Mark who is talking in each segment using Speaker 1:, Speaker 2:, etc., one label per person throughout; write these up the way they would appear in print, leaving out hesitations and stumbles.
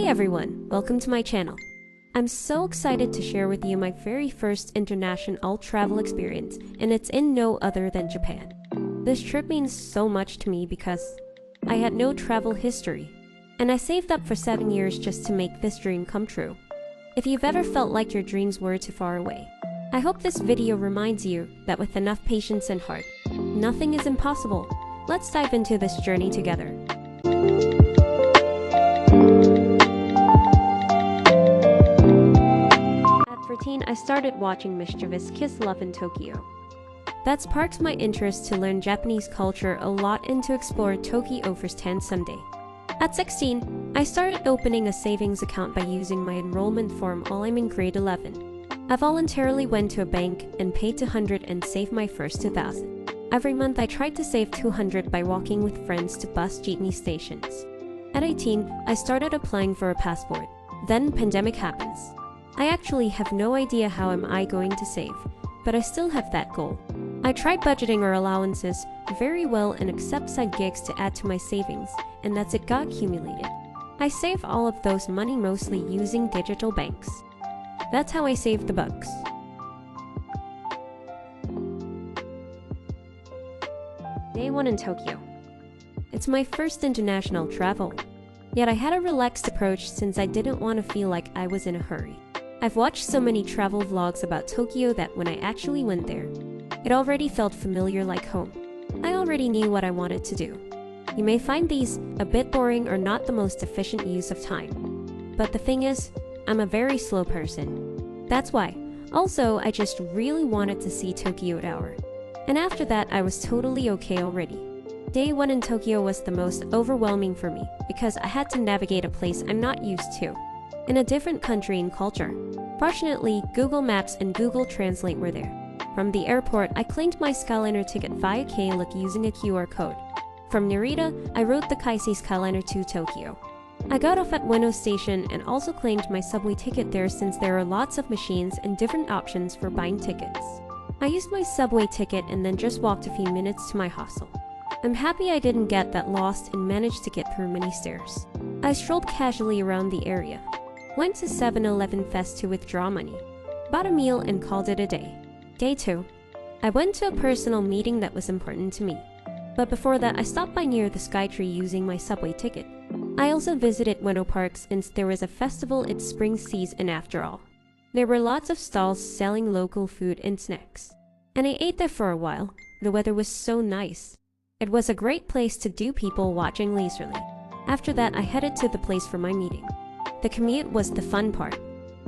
Speaker 1: Hey everyone, welcome to my channel. I'm so excited to share with you my very first international travel experience, and it's in no other than Japan. This trip means so much to me because I had no travel history, and I saved up for 7 years just to make this dream come true. If you've ever felt like your dreams were too far away, I hope this video reminds you that with enough patience and heart, nothing is impossible. Let's dive into this journey together. At 13, I started watching Mischievous Kiss Love in Tokyo. That sparked my interest to learn Japanese culture a lot and to explore Tokyo firsthand someday. At 16, I started opening a savings account by using my enrollment form while I'm in grade 11. I voluntarily went to a bank and paid 200 and saved my first 2,000. Every month I tried to save 200 by walking with friends to bus jeepney stations. At 18, I started applying for a passport. Then pandemic happens. I actually have no idea how am I going to save, but I still have that goal. I tried budgeting our allowances very well and accept side gigs to add to my savings, and that's it got accumulated. I save all of those money mostly using digital banks. That's how I save the bucks. Day 1 in Tokyo. It's my first international travel. Yet I had a relaxed approach since I didn't want to feel like I was in a hurry. I've watched so many travel vlogs about Tokyo that when I actually went there, it already felt familiar like home. I already knew what I wanted to do. You may find these a bit boring or not the most efficient use of time. But the thing is, I'm a very slow person. That's why. Also, I just really wanted to see Tokyo Tower. And after that, I was totally okay already. Day 1 in Tokyo was the most overwhelming for me because I had to navigate a place I'm not used to, in a different country and culture. Fortunately, Google Maps and Google Translate were there. From the airport, I claimed my Skyliner ticket via Klook using a QR code. From Narita, I rode the Keisei Skyliner to Tokyo. I got off at Ueno Station and also claimed my subway ticket there since there are lots of machines and different options for buying tickets. I used my subway ticket and then just walked a few minutes to my hostel. I'm happy I didn't get that lost and managed to get through many stairs. I strolled casually around the area. Went to 7-Eleven Fest to withdraw money. Bought a meal and called it a day. Day 2. I went to a personal meeting that was important to me. But before that, I stopped by near the Skytree using my subway ticket. I also visited Ueno Park since there was a festival it's spring season after all. There were lots of stalls selling local food and snacks. And I ate there for a while. The weather was so nice. It was a great place to do people watching leisurely. After that, I headed to the place for my meeting. The commute was the fun part.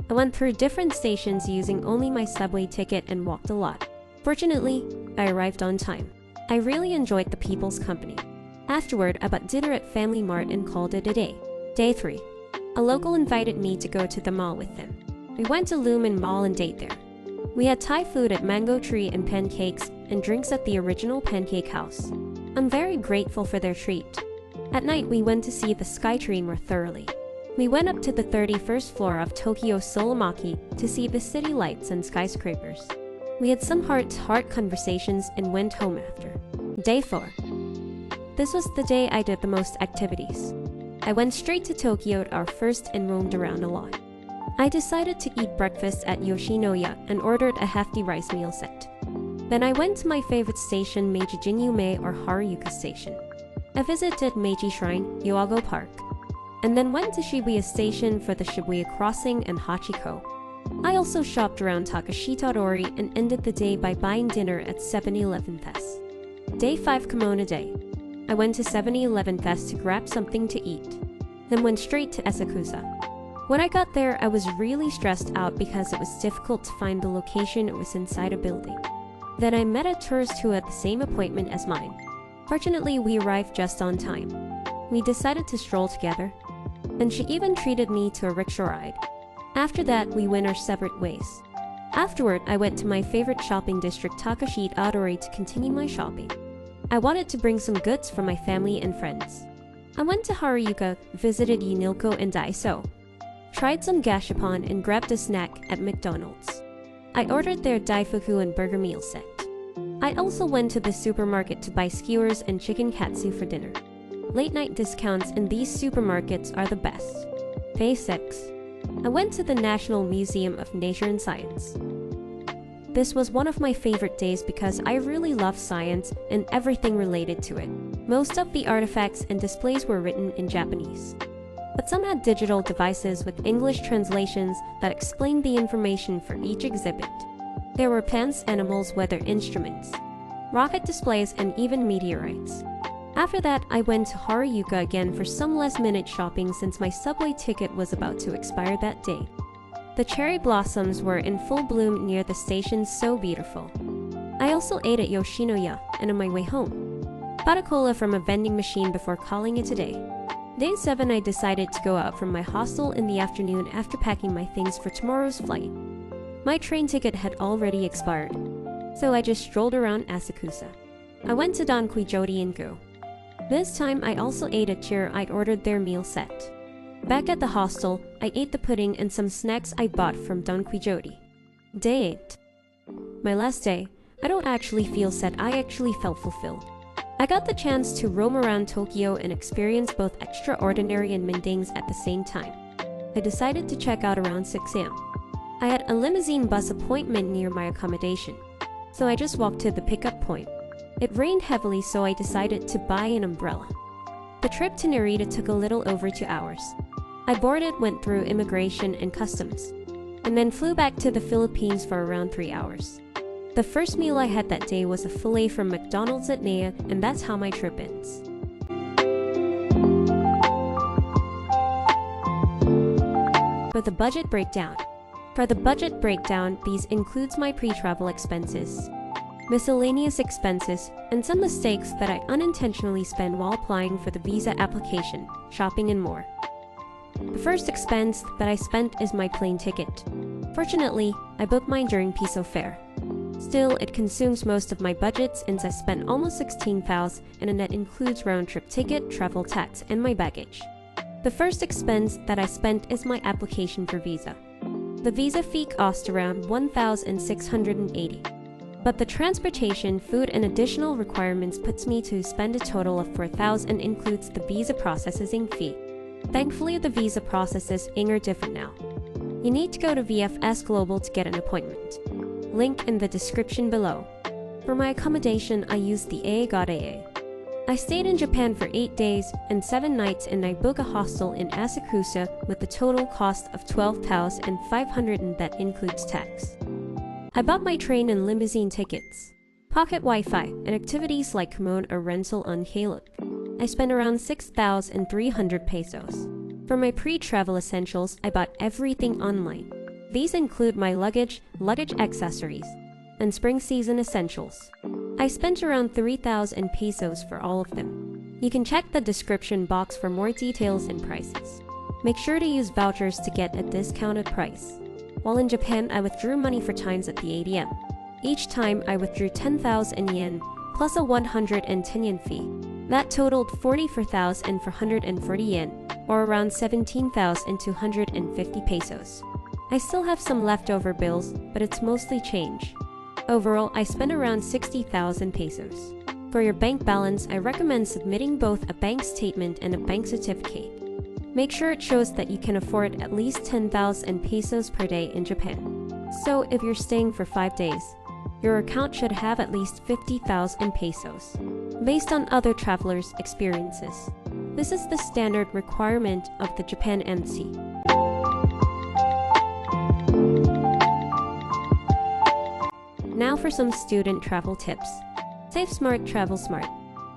Speaker 1: I went through different stations using only my subway ticket and walked a lot. Fortunately, I arrived on time. I really enjoyed the people's company. Afterward, I bought dinner at Family Mart and called it a day. Day 3. A local invited me to go to the mall with them. We went to Lumen Mall and ate there. We had Thai food at Mango Tree and pancakes and drinks at the original Pancake House. I'm very grateful for their treat. At night, we went to see the Skytree more thoroughly. We went up to the 31st floor of Tokyo Solomaki to see the city lights and skyscrapers. We had some heart-to-heart conversations and went home after. Day 4. This was the day I did the most activities. I went straight to Tokyo at our first and roamed around a lot. I decided to eat breakfast at Yoshinoya and ordered a hefty rice meal set. Then I went to my favorite station, Meiji Jinyume or Haruyuka Station. I visited Meiji Shrine, Yoago Park, and then went to Shibuya Station for the Shibuya Crossing and Hachiko. I also shopped around Takashita-dori and ended the day by buying dinner at 7-Eleven Fest. Day 5 Kimono Day. I went to 7-Eleven Fest to grab something to eat, then went straight to Asakusa. When I got there, I was really stressed out because it was difficult to find the location. It was inside a building. Then I met a tourist who had the same appointment as mine. Fortunately, we arrived just on time. We decided to stroll together, and she even treated me to a rickshaw ride. After that, we went our separate ways. Afterward, I went to my favorite shopping district, Takashita-dori, to continue my shopping. I wanted to bring some goods for my family and friends. I went to Haruyuka, visited Unilko and Daiso, tried some gashapon and grabbed a snack at McDonald's. I ordered their daifuku and burger meal set. I also went to the supermarket to buy skewers and chicken katsu for dinner. Late night discounts in these supermarkets are the best. Day 6. I went to the National Museum of Nature and Science. This was one of my favorite days because I really love science and everything related to it. Most of the artifacts and displays were written in Japanese, but some had digital devices with English translations that explained the information for each exhibit. There were plants, animals, weather instruments, rocket displays, and even meteorites. After that, I went to Harajuku again for some last-minute shopping since my subway ticket was about to expire that day. The cherry blossoms were in full bloom near the station, so beautiful. I also ate at Yoshinoya, and on my way home, bought a cola from a vending machine before calling it a day. Day 7, I decided to go out from my hostel in the afternoon after packing my things for tomorrow's flight. My train ticket had already expired, so I just strolled around Asakusa. I went to Don Quijote and Go. This time, I also ate at Cheer. I'd ordered their meal set. Back at the hostel, I ate the pudding and some snacks I bought from Don Quijote. Day 8. My last day. I don't actually feel sad, I actually felt fulfilled. I got the chance to roam around Tokyo and experience both extraordinary and mundane at the same time. I decided to check out around 6 a.m. I had a limousine bus appointment near my accommodation, so I just walked to the pickup point. It rained heavily, so I decided to buy an umbrella. The trip to Narita took a little over 2 hours. I boarded, went through immigration and customs, and then flew back to the Philippines for around 3 hours. The first meal I had that day was a fillet from McDonald's at Nea, and that's how my trip ends. For the budget breakdown. These includes my pre-travel expenses, miscellaneous expenses, and some mistakes that I unintentionally spent while applying for the visa application, shopping, and more. The first expense that I spent is my plane ticket. Fortunately, I booked mine during Piso Fair. Still, it consumes most of my budget since I spent almost 16,000, and that includes round-trip ticket, travel tax, and my baggage. The first expense that I spent is my application for visa. The visa fee cost around 1,680. But the transportation, food, and additional requirements puts me to spend a total of 4,000 and includes the visa processing fee. Thankfully, the visa processes are different now. You need to go to VFS Global to get an appointment. Link in the description below. For my accommodation, I used the AA. I stayed in Japan for 8 days and 7 nights, and I booked a hostel in Asakusa with the total cost of 12,500, and that includes tax. I bought my train and limousine tickets, pocket Wi-Fi, and activities like kimono or rental on Klook. I spent around 6,300 pesos. For my pre-travel essentials, I bought everything online. These include my luggage accessories, and spring season essentials. I spent around 3,000 pesos for all of them. You can check the description box for more details and prices. Make sure to use vouchers to get a discounted price. While in Japan, I withdrew money 4 times at the ATM. Each time, I withdrew 10,000 yen, plus a 110 yen fee. That totaled 44,440 yen, or around 17,250 pesos. I still have some leftover bills, but it's mostly change. Overall, I spent around 60,000 pesos. For your bank balance, I recommend submitting both a bank statement and a bank certificate. Make sure it shows that you can afford at least 10,000 pesos per day in Japan. So if you're staying for 5 days, your account should have at least 50,000 pesos. Based on other travelers' experiences, this is the standard requirement of the Japan Embassy. Now for some student travel tips. Save smart, travel smart.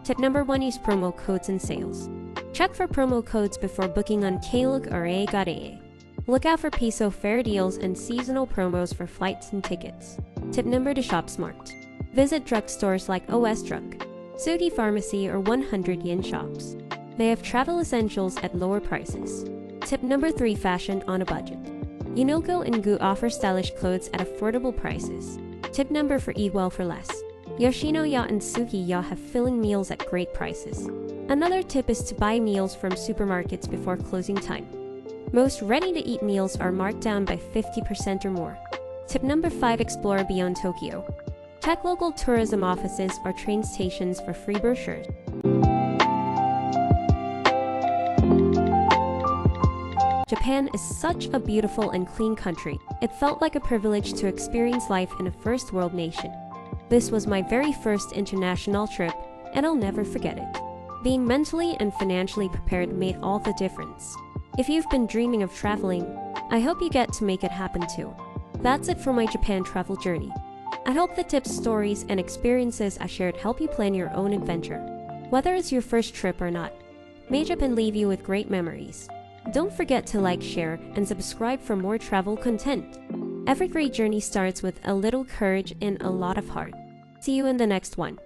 Speaker 1: Tip number 1, use promo codes and sales. Check for promo codes before booking on Klook or AA. Look out for Piso Fair deals and seasonal promos for flights and tickets. Tip number 2, shop smart. Visit drugstores like OS Drug, Suki Pharmacy, or 100 yen shops. They have travel essentials at lower prices. Tip number 3, fashion on a budget. Unoko and Gu offer stylish clothes at affordable prices. Tip number 4, eat well for less. Yoshinoya and Sukiya have filling meals at great prices. Another tip is to buy meals from supermarkets before closing time. Most ready-to-eat meals are marked down by 50% or more. Tip number 5, explore beyond Tokyo. Check local tourism offices or train stations for free brochures. Japan is such a beautiful and clean country. It felt like a privilege to experience life in a first world nation. This was my very first international trip, and I'll never forget it. Being mentally and financially prepared made all the difference. If you've been dreaming of traveling, I hope you get to make it happen too. That's it for my Japan travel journey. I hope the tips, stories, and experiences I shared help you plan your own adventure. Whether it's your first trip or not, may Japan leave you with great memories. Don't forget to like, share, and subscribe for more travel content. Every great journey starts with a little courage and a lot of heart. See you in the next one.